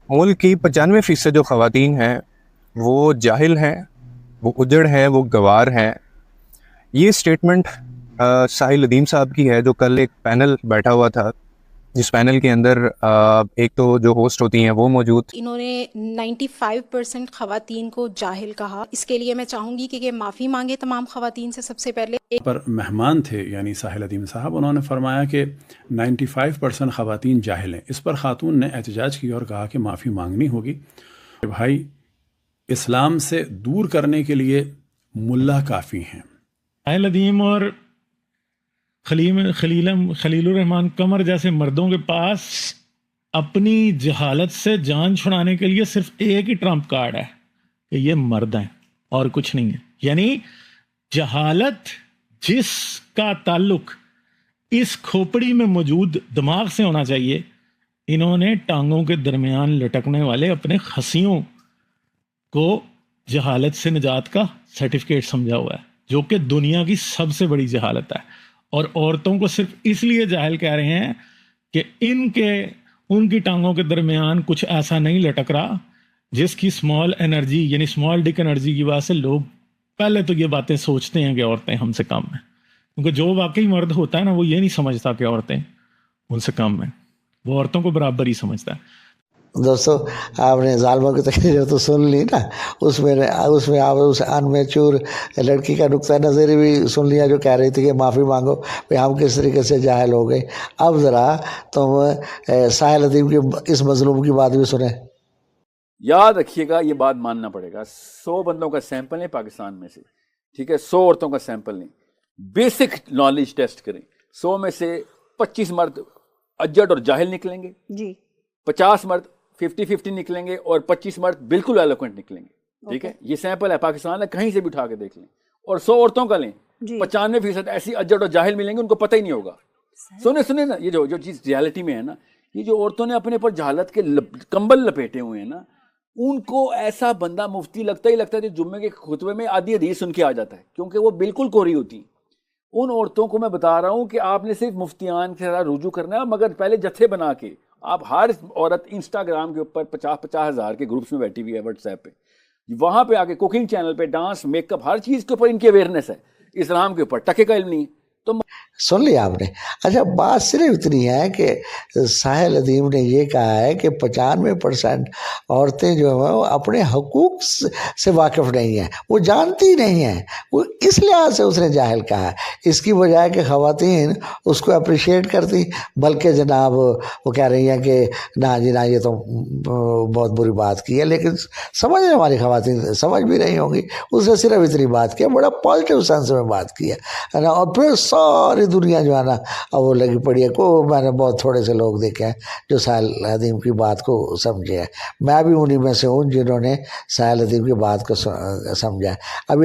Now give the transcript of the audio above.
ملک کی 95% جو خواتین ہیں وہ جاہل ہیں، وہ اجڑ ہیں، وہ گوار ہیں. یہ اسٹیٹمنٹ ساحل ندیم صاحب کی ہے، جو کل ایک پینل بیٹھا ہوا تھا، جس پینل کے اندر ایک تو جو ہوسٹ ہوتی ہیں وہ موجود. انہوں نے 95% خواتین کو جاہل کہا. اس کے لیے میں چاہوں گی کہ یہ معافی مانگے تمام خواتین سے. سب سے پہلے پر مہمان تھے یعنی ساحل ندیم صاحب، انہوں نے فرمایا کہ 95% خواتین جاہل ہیں. اس پر خاتون نے احتجاج کیا اور کہا کہ معافی مانگنی ہوگی. بھائی، اسلام سے دور کرنے کے لیے ملا کافی ہیں. ساحل ندیم اور خلیل الرحمان قمر جیسے مردوں کے پاس اپنی جہالت سے جان چھڑانے کے لیے صرف ایک ہی ٹرمپ کارڈ ہے کہ یہ مرد ہیں اور کچھ نہیں ہے. یعنی جہالت جس کا تعلق اس کھوپڑی میں موجود دماغ سے ہونا چاہیے، انہوں نے ٹانگوں کے درمیان لٹکنے والے اپنے خصیوں کو جہالت سے نجات کا سرٹیفکیٹ سمجھا ہوا ہے، جو کہ دنیا کی سب سے بڑی جہالت ہے. اور عورتوں کو صرف اس لیے جاہل کہہ رہے ہیں کہ ان کی ٹانگوں کے درمیان کچھ ایسا نہیں لٹک رہا جس کی اسمال انرجی یعنی اسمال ڈک انرجی کی وجہ سے لوگ پہلے تو یہ باتیں سوچتے ہیں کہ عورتیں ہم سے کم ہیں. کیونکہ جو واقعی مرد ہوتا ہے نا، وہ یہ نہیں سمجھتا کہ عورتیں ان سے کم ہیں، وہ عورتوں کو برابر ہی سمجھتا ہے. دوستو، آپ نے ظالموں کی تقریر تو سن لی نا، اس میں آپ اس ان میچور لڑکی کا نقطہ نظر بھی سن لیا جو کہہ رہی تھی کہ معافی مانگو، بھئی ہم کس طریقے سے جاہل ہو گئے. اب ذرا تم ساحل ندیم کی اس مظلوم کی بات بھی سنیں. یاد رکھیے گا، یہ بات ماننا پڑے گا. 100 بندوں کا سیمپل ہے پاکستان میں سے، ٹھیک ہے، 100 عورتوں کا سیمپل نہیں. بیسک نالج ٹیسٹ کریں. 100 میں سے 25 مرد اجڑ اور جاہل نکلیں گے جی، 50 مرد 50-50 نکلیں گے، اور 25 مرد بالکل ایلوکوینٹ نکلیں گے. ٹھیک ہے، یہ سیمپل ہے پاکستان ہے، کہیں سے بھی اٹھا کے دیکھ لیں. اور 100 عورتوں کا لیں، 95% ایسی اجڑ اور جاہل ملیں گے، ان کو پتہ ہی نہیں ہوگا. سنیں نا، یہ جو چیز ریالٹی میں ہے نا، یہ جو عورتوں نے اپنے پر جہالت کے کمبل لپیٹے ہوئے ہیں نا، ان کو ایسا بندہ مفتی لگتا ہے جو جمعے کے خطبے میں آدھی حدیث سن کے آ جاتا ہے، کیونکہ وہ بالکل کوری ہوتی ہیں. ان عورتوں کو میں بتا رہا ہوں کہ آپ نے صرف مفتیان کے ساتھ رجوع کرنا ہے، مگر پہلے جتھے بنا کے. آپ ہر عورت انسٹاگرام کے اوپر 50 ہزار کے گروپس میں بیٹھی ہوئی ہے، واٹس ایپ پہ، وہاں پہ آ کے کوکنگ چینل پہ ڈانس، میک اپ، ہر چیز کے اوپر ان کی اویئرنیس ہے. اسلام کے اوپر ٹکے کا علم نہیں ہے. تو سن لیا آپ نے. اچھا، بات صرف اتنی ہے کہ ساحل ندیم نے یہ کہا ہے کہ 95% عورتیں جو ہیں وہ اپنے حقوق سے واقف نہیں ہیں، وہ جانتی نہیں ہیں. وہ اس لحاظ سے اس نے جاہل کہا ہے. اس کی بجائے کہ خواتین اس کو اپریشیٹ کرتی، بلکہ جناب وہ کہہ رہی ہیں کہ نہ جی نہ، یہ تو بہت بری بات کی ہے. لیکن سمجھ رہے ہماری خواتین سمجھ بھی نہیں ہوں گی، اس نے صرف اتنی بات کی ہے، بڑا پازیٹیو سینس میں بات کی ہے نا. اور پھر ساری دنیا جو ہے نا اب وہ لگی پڑی ہے. میں نے بہت تھوڑے سے لوگ دیکھے ہیں جو ساحل ندیم کی بات کو سمجھے ہیں. میں بھی انہی میں سے ہوں جنہوں نے ساحل ندیم کی بات کو سمجھا ہے. ابھی